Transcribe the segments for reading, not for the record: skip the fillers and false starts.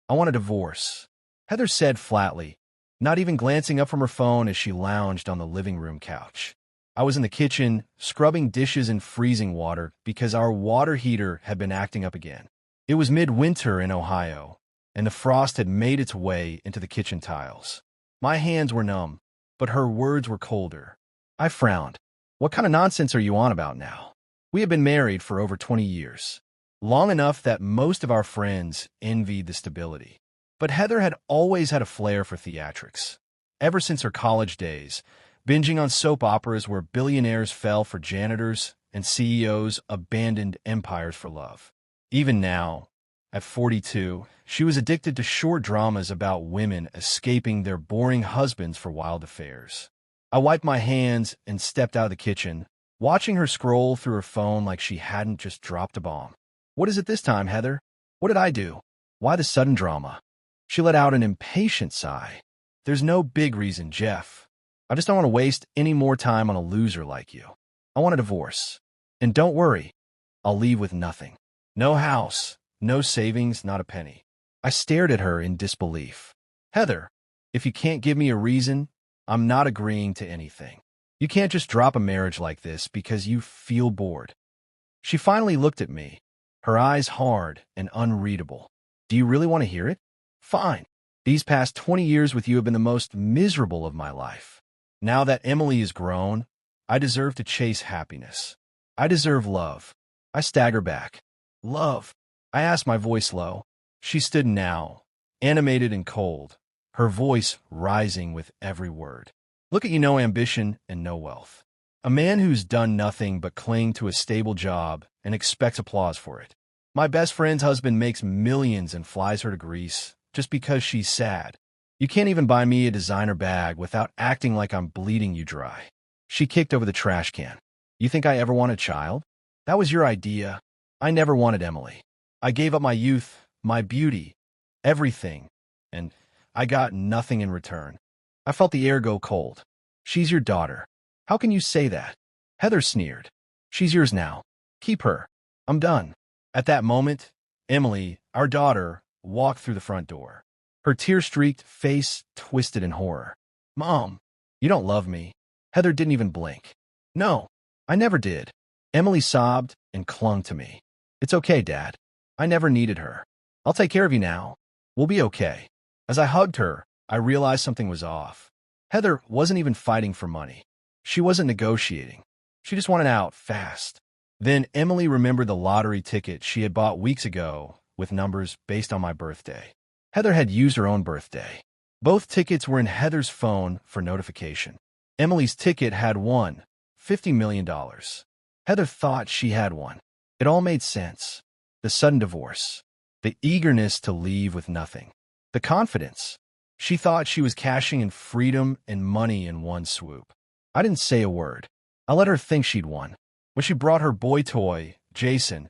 I want a divorce, Heather said flatly, not even glancing up from her phone as she lounged on the living room couch. I was in the kitchen, scrubbing dishes in freezing water because our water heater had been acting up again. It was midwinter in Ohio, and the frost had made its way into the kitchen tiles. My hands were numb, but her words were colder. I frowned. What kind of nonsense are you on about now? We had been married for over 20 years, long enough that most of our friends envied the stability. But Heather had always had a flair for theatrics. Ever since her college days, binging on soap operas where billionaires fell for janitors and CEOs abandoned empires for love. Even now, at 42, she was addicted to short dramas about women escaping their boring husbands for wild affairs. I wiped my hands and stepped out of the kitchen, watching her scroll through her phone like she hadn't just dropped a bomb. What is it this time, Heather? What did I do? Why the sudden drama? She let out an impatient sigh. There's no big reason, Jeff. I just don't want to waste any more time on a loser like you. I want a divorce. And don't worry, I'll leave with nothing. No house, no savings, not a penny. I stared at her in disbelief. Heather, if you can't give me a reason, I'm not agreeing to anything. You can't just drop a marriage like this because you feel bored. She finally looked at me, her eyes hard and unreadable. Do you really want to hear it? Fine. These past 20 years with you have been the most miserable of my life. Now that Emily is grown, I deserve to chase happiness. I deserve love. I stagger back. Love? I asked, my voice low. She stood now, animated and cold, her voice rising with every word. Look at you, no ambition and no wealth. A man who's done nothing but cling to a stable job and expects applause for it. My best friend's husband makes millions and flies her to Greece just because she's sad. You can't even buy me a designer bag without acting like I'm bleeding you dry. She kicked over the trash can. You think I ever want a child? That was your idea. I never wanted Emily. I gave up my youth, my beauty, everything, and I got nothing in return. I felt the air go cold. She's your daughter. How can you say that? Heather sneered. She's yours now. Keep her. I'm done. At that moment, Emily, our daughter, walked through the front door. Her tear-streaked face twisted in horror. Mom, you don't love me. Heather didn't even blink. No, I never did. Emily sobbed and clung to me. It's okay, Dad. I never needed her. I'll take care of you now. We'll be okay. As I hugged her, I realized something was off. Heather wasn't even fighting for money. She wasn't negotiating. She just wanted out fast. Then Emily remembered the lottery ticket she had bought weeks ago with numbers based on my birthday. Heather had used her own birthday. Both tickets were in Heather's phone for notification. Emily's ticket had won $50 million. Heather thought she had one. It all made sense. The sudden divorce. The eagerness to leave with nothing. The confidence. She thought she was cashing in freedom and money in one swoop. I didn't say a word. I let her think she'd won. When she brought her boy toy, Jason,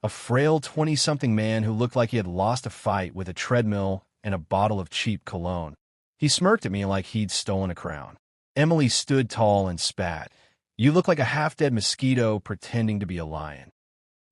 a frail 20-something man who looked like he had lost a fight with a treadmill and a bottle of cheap cologne, he smirked at me like he'd stolen a crown. Emily stood tall and spat. You look like a half-dead mosquito pretending to be a lion.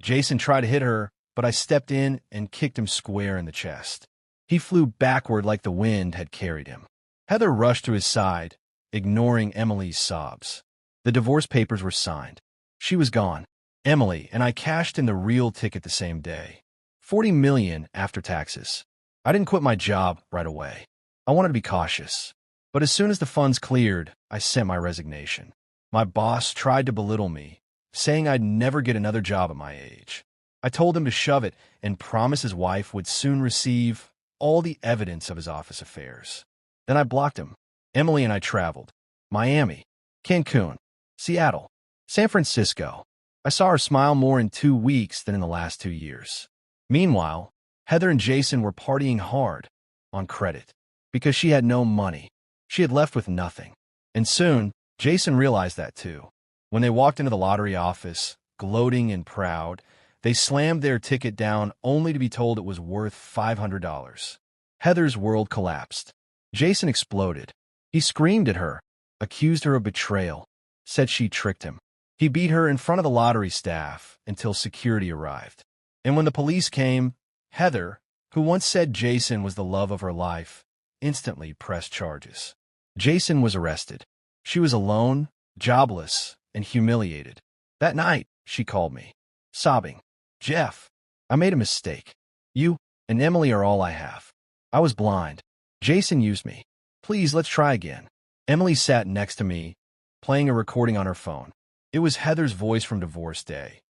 Jason tried to hit her, but I stepped in and kicked him square in the chest. He flew backward like the wind had carried him. Heather rushed to his side, ignoring Emily's sobs. The divorce papers were signed. She was gone. Emily and I cashed in the real ticket the same day. $40 million after taxes. I didn't quit my job right away. I wanted to be cautious. But as soon as the funds cleared, I sent my resignation. My boss tried to belittle me, saying I'd never get another job at my age. I told him to shove it and promise his wife would soon receive all the evidence of his office affairs. Then I blocked him. Emily and I traveled. Miami, Cancun, Seattle, San Francisco. I saw her smile more in 2 weeks than in the last 2 years. Meanwhile, Heather and Jason were partying hard, on credit, because she had no money. She had left with nothing. And soon, Jason realized that too. When they walked into the lottery office, gloating and proud, they slammed their ticket down only to be told it was worth $500. Heather's world collapsed. Jason exploded. He screamed at her, accused her of betrayal, said she tricked him. He beat her in front of the lottery staff until security arrived. And when the police came, Heather, who once said Jason was the love of her life, instantly pressed charges. Jason was arrested. She was alone, jobless, and humiliated. That night, she called me, sobbing. Jeff, I made a mistake. You and Emily are all I have. I was blind. Jason used me. Please, let's try again. Emily sat next to me, playing a recording on her phone. It was Heather's voice from divorce day.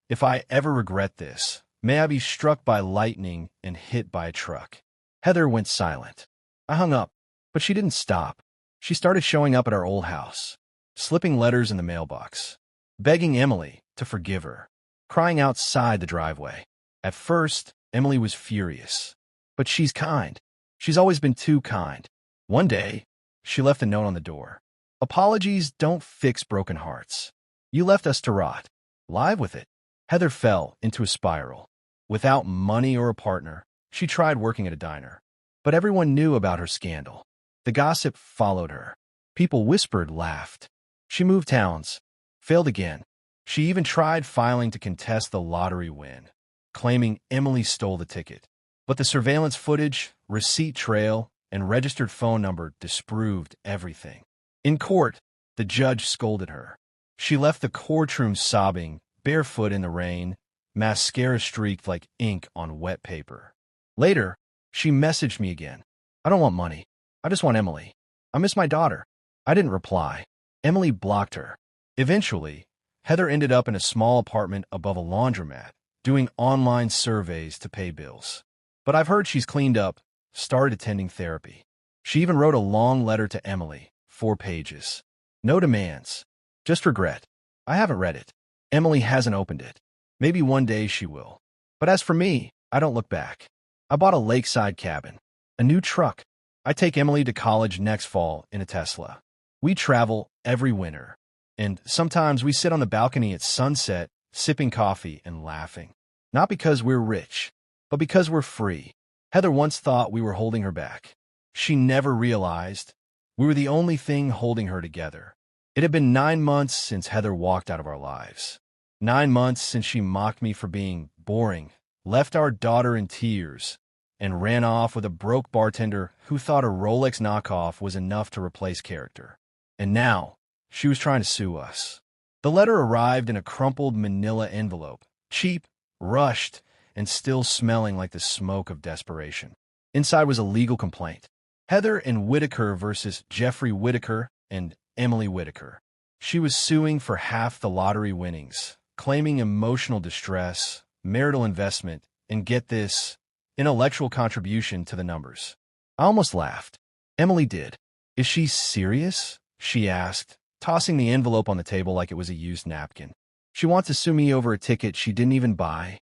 If I ever regret this, may I be struck by lightning and hit by a truck. Heather went silent. I hung up, but she didn't stop. She started showing up at our old house, slipping letters in the mailbox, begging Emily to forgive her, crying outside the driveway. At first, Emily was furious. But she's kind. She's always been too kind. One day, she left a note on the door. Apologies don't fix broken hearts. You left us to rot. Live with it. Heather fell into a spiral. Without money or a partner, she tried working at a diner. But everyone knew about her scandal. The gossip followed her. People whispered, laughed. She moved towns, failed again. She even tried filing to contest the lottery win, claiming Emily stole the ticket. But the surveillance footage, receipt trail, and registered phone number disproved everything. In court, the judge scolded her. She left the courtroom sobbing, barefoot in the rain, mascara streaked like ink on wet paper. Later, she messaged me again. I don't want money. I just want Emily. I miss my daughter. I didn't reply. Emily blocked her. Eventually, Heather ended up in a small apartment above a laundromat, doing online surveys to pay bills. But I've heard she's cleaned up, started attending therapy. She even wrote a long letter to Emily, 4 pages. No demands, just regret. I haven't read it. Emily hasn't opened it. Maybe one day she will. But as for me, I don't look back. I bought a lakeside cabin, a new truck. I take Emily to college next fall in a Tesla. We travel every winter, and sometimes we sit on the balcony at sunset, sipping coffee and laughing. Not because we're rich, but because we're free. Heather once thought we were holding her back. She never realized we were the only thing holding her together. It had been 9 months since Heather walked out of our lives. 9 months since she mocked me for being boring, left our daughter in tears, and ran off with a broke bartender who thought a Rolex knockoff was enough to replace character. And now, she was trying to sue us. The letter arrived in a crumpled manila envelope, cheap, rushed, and still smelling like the smoke of desperation. Inside was a legal complaint. Heather and Whitaker versus Jeffrey Whitaker and Emily Whitaker. She was suing for half the lottery winnings, claiming emotional distress, marital investment, and get this, intellectual contribution to the numbers. I almost laughed. Emily did. Is she serious? She asked, tossing the envelope on the table like it was a used napkin. She wants to sue me over a ticket she didn't even buy.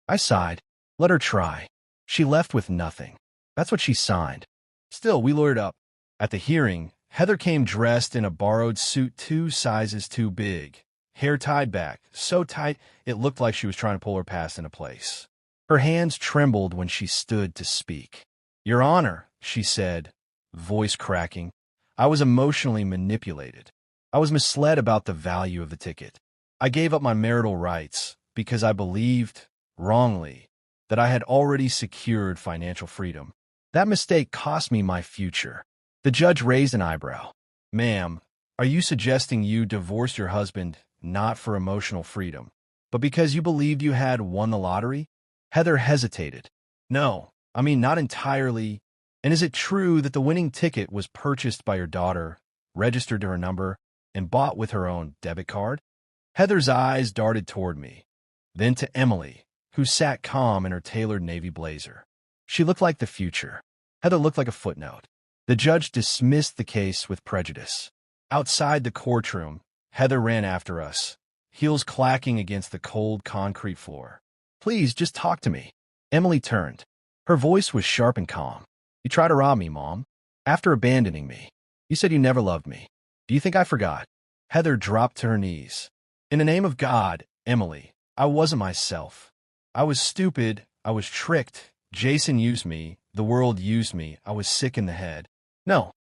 I sighed. Let her try. She left with nothing. That's what she signed. Still, we lawyered up. At the hearing, Heather came dressed in a borrowed suit 2 sizes too big, hair tied back, so tight it looked like she was trying to pull her past into place. Her hands trembled when she stood to speak. Your Honor, she said, voice cracking, I was emotionally manipulated. I was misled about the value of the ticket. I gave up my marital rights because I believed, wrongly, that I had already secured financial freedom. That mistake cost me my future. The judge raised an eyebrow. Ma'am, are you suggesting you divorced your husband not for emotional freedom, but because you believed you had won the lottery? Heather hesitated. No, I mean not entirely. And is it true that the winning ticket was purchased by your daughter, registered to her number, and bought with her own debit card? Heather's eyes darted toward me, then to Emily, who sat calm in her tailored navy blazer. She looked like the future. Heather looked like a footnote. The judge dismissed the case with prejudice. Outside the courtroom, Heather ran after us, heels clacking against the cold concrete floor. Please, just talk to me. Emily turned. Her voice was sharp and calm. You tried to rob me, Mom. After abandoning me. You said you never loved me. Do you think I forgot? Heather dropped to her knees. In the name of God, Emily, I wasn't myself. I was stupid. I was tricked. Jason used me. The world used me. I was sick in the head. No,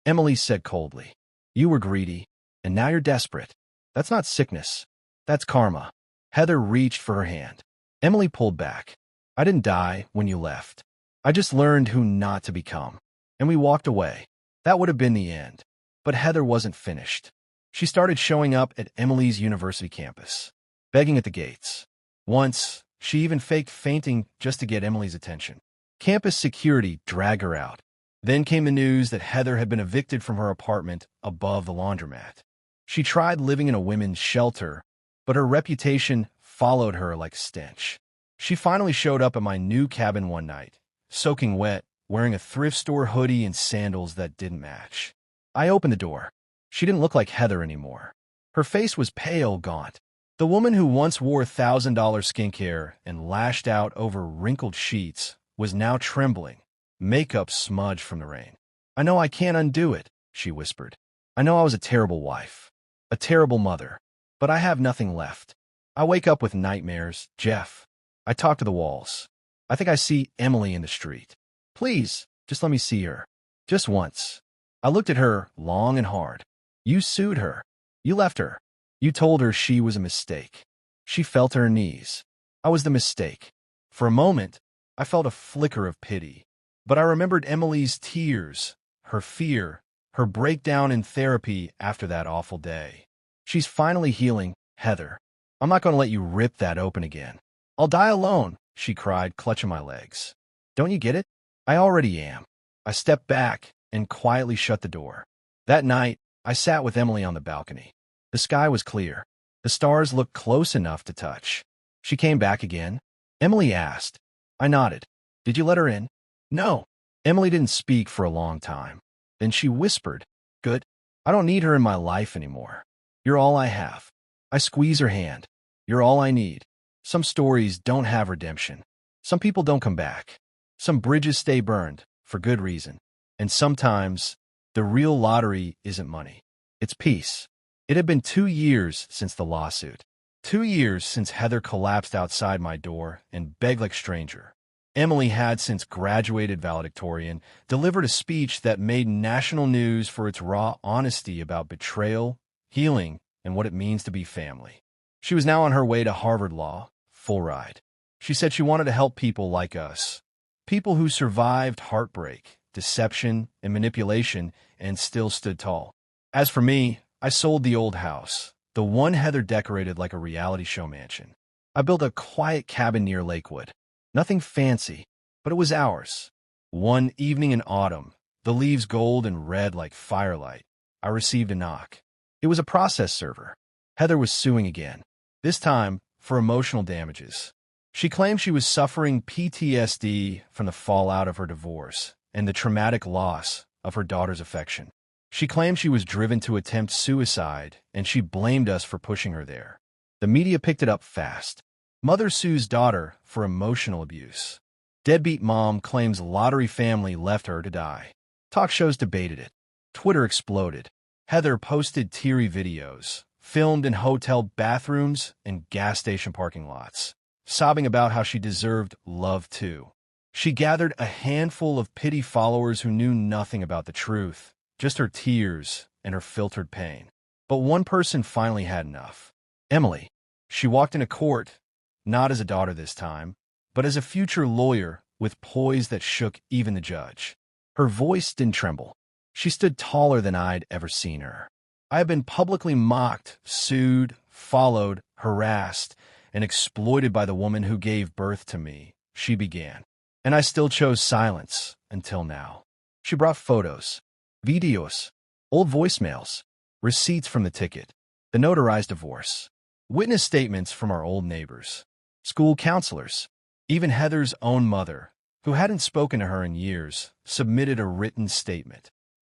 Emily said coldly. You were greedy, and now you're desperate. That's not sickness. That's karma. Heather reached for her hand. Emily pulled back. I didn't die when you left. I just learned who not to become. And we walked away. That would have been the end. But Heather wasn't finished. She started showing up at Emily's university campus, begging at the gates. Once, she even faked fainting just to get Emily's attention. Campus security dragged her out. Then came the news that Heather had been evicted from her apartment above the laundromat. She tried living in a women's shelter, but her reputation followed her like stench. She finally showed up at my new cabin one night, soaking wet, wearing a thrift store hoodie and sandals that didn't match. I opened the door. She didn't look like Heather anymore. Her face was pale, gaunt. The woman who once wore $1,000 skincare and lashed out over wrinkled sheets was now trembling, makeup smudged from the rain. "I know I can't undo it," she whispered. "I know I was a terrible wife, a terrible mother, but I have nothing left. I wake up with nightmares, Jeff. I talk to the walls. I think I see Emily in the street. Please, just let me see her. Just once." I looked at her long and hard. "You sued her. You left her. You told her she was a mistake." She fell to her knees. I was the mistake. For a moment, I felt a flicker of pity. But I remembered Emily's tears, her fear, her breakdown in therapy after that awful day. "She's finally healing, Heather. I'm not going to let you rip that open again. I'll die alone," she cried, clutching my legs. "Don't you get it? I already am." I stepped back and quietly shut the door. That night, I sat with Emily on the balcony. The sky was clear. The stars looked close enough to touch. "She came back again?" Emily asked. I nodded. "Did you let her in?" "No." Emily didn't speak for a long time. Then she whispered, "Good. I don't need her in my life anymore. You're all I have." I squeeze her hand. "You're all I need." Some stories don't have redemption. Some people don't come back. Some bridges stay burned, for good reason. And sometimes, the real lottery isn't money. It's peace. It had been 2 years since the lawsuit. 2 years since Heather collapsed outside my door and begged like a stranger. Emily had since graduated valedictorian, delivered a speech that made national news for its raw honesty about betrayal, healing, and what it means to be family. She was now on her way to Harvard Law, full ride. She said she wanted to help people like us, people who survived heartbreak, deception, and manipulation and still stood tall. As for me, I sold the old house, the one Heather decorated like a reality show mansion. I built a quiet cabin near Lakewood. Nothing fancy, but it was ours. One evening in autumn, the leaves gold and red like firelight, I received a knock. It was a process server. Heather was suing again, this time for emotional damages. She claimed she was suffering PTSD from the fallout of her divorce and the traumatic loss of her daughter's affection. She claimed she was driven to attempt suicide, and she blamed us for pushing her there. The media picked it up fast. Mother sues daughter for emotional abuse. Deadbeat mom claims lottery family left her to die. Talk shows debated it. Twitter exploded. Heather posted teary videos, filmed in hotel bathrooms and gas station parking lots, sobbing about how she deserved love too. She gathered a handful of pity followers who knew nothing about the truth, just her tears and her filtered pain. But one person finally had enough. Emily. She walked into court, not as a daughter this time, but as a future lawyer with poise that shook even the judge. Her voice didn't tremble. She stood taller than I'd ever seen her. I had been publicly mocked, sued, followed, harassed, and exploited by the woman who gave birth to me, she began. And I still chose silence until now. She brought photos, videos, old voicemails, receipts from the ticket, the notarized divorce, witness statements from our old neighbors, school counselors, even Heather's own mother, who hadn't spoken to her in years, submitted a written statement.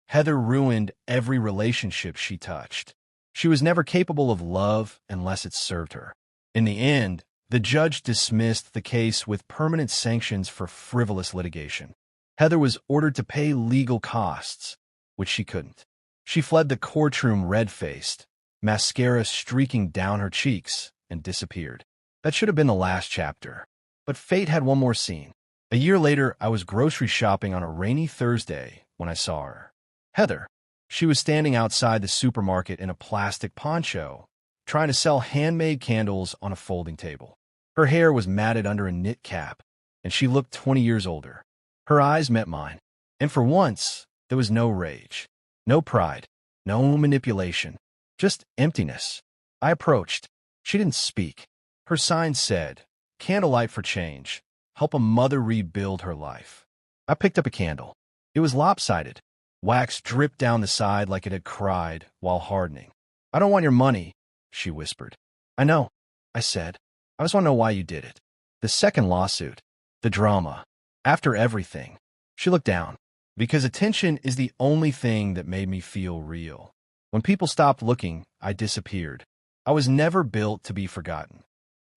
Heather ruined every relationship she touched. She was never capable of love unless it served her. In the end, the judge dismissed the case with permanent sanctions for frivolous litigation. Heather was ordered to pay legal costs, which she couldn't. She fled the courtroom red-faced, mascara streaking down her cheeks, and disappeared. That should have been the last chapter. But fate had one more scene. A year later, I was grocery shopping on a rainy Thursday when I saw her. Heather. She was standing outside the supermarket in a plastic poncho, trying to sell handmade candles on a folding table. Her hair was matted under a knit cap, and she looked 20 years older. Her eyes met mine, and for once, there was no rage, no pride, no manipulation, just emptiness. I approached. She didn't speak. Her sign said, "Candlelight for change. Help a mother rebuild her life." I picked up a candle. It was lopsided. Wax dripped down the side like it had cried while hardening. "I don't want your money," she whispered. "I know," I said. "I just want to know why you did it." The second lawsuit. The drama. After everything. She looked down. Because attention is the only thing that made me feel real. When people stopped looking, I disappeared. I was never built to be forgotten.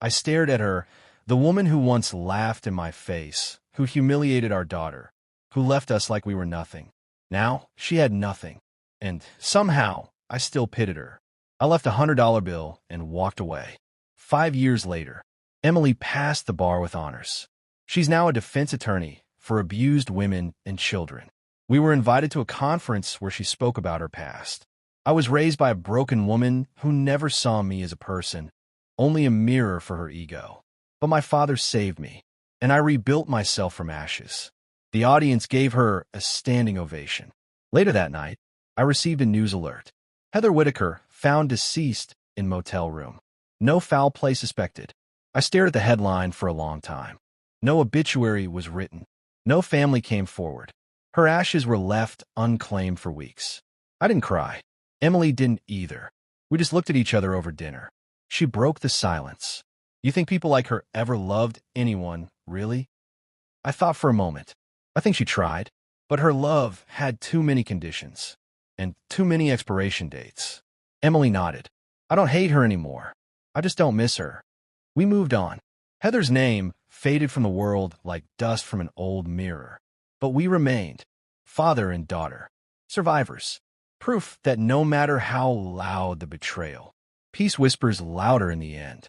I stared at her, the woman who once laughed in my face, who humiliated our daughter, who left us like we were nothing. Now, she had nothing. And somehow, I still pitied her. I left a $100 bill and walked away. 5 years later, Emily passed the bar with honors. She's now a defense attorney for abused women and children. We were invited to a conference where she spoke about her past. I was raised by a broken woman who never saw me as a person, only a mirror for her ego. But my father saved me, and I rebuilt myself from ashes. The audience gave her a standing ovation. Later that night, I received a news alert. Heather Whitaker found deceased in motel room. No foul play suspected. I stared at the headline for a long time. No obituary was written. No family came forward. Her ashes were left unclaimed for weeks. I didn't cry. Emily didn't either. We just looked at each other over dinner. She broke the silence. "You think people like her ever loved anyone, really?" I thought for a moment. I think she tried, but her love had too many conditions and too many expiration dates. Emily nodded. "I don't hate her anymore. I just don't miss her." We moved on. Heather's name faded from the world like dust from an old mirror. But we remained, father and daughter, survivors. Proof that no matter how loud the betrayal, peace whispers louder in the end.